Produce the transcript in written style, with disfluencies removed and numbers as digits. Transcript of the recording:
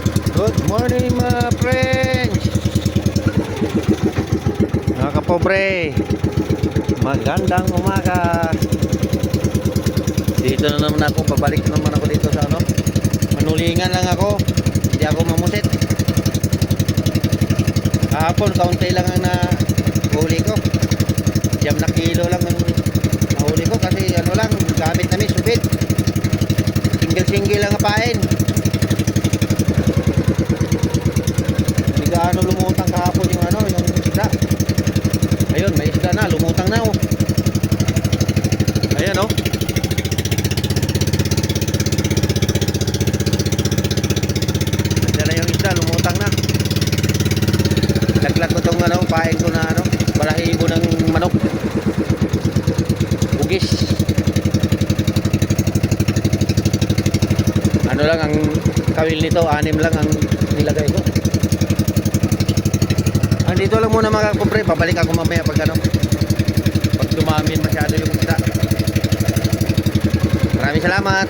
Good morning mga friends, mga kapobre. Magandang umaga. Dito na naman ako, pabalik naman ako dito sa ano, manulingan lang ako. Hindi ako mamusit. Kahapon kaunti lang ang nahuli ko. 9 na kilo lang ang nahuli ko. Kasi ano lang, gamit namin subit. Single lang apain. Hindi gaano lumutang kahapon yung ano, yung isda. Ayun, may isda na, lumutang na oh. Ayan oh. Nandiyan na yung isda, lumutang na. Laglag ko tong ano, pain ko na ano, balahibo ng manok. Bugis. Ano lang ang kawil nito, 6 lang ang nilagay ko. Dito lang muna mga kapre, babalik ako mamaya pag ano, pag dumamin masyado yung isda. Maraming salamat.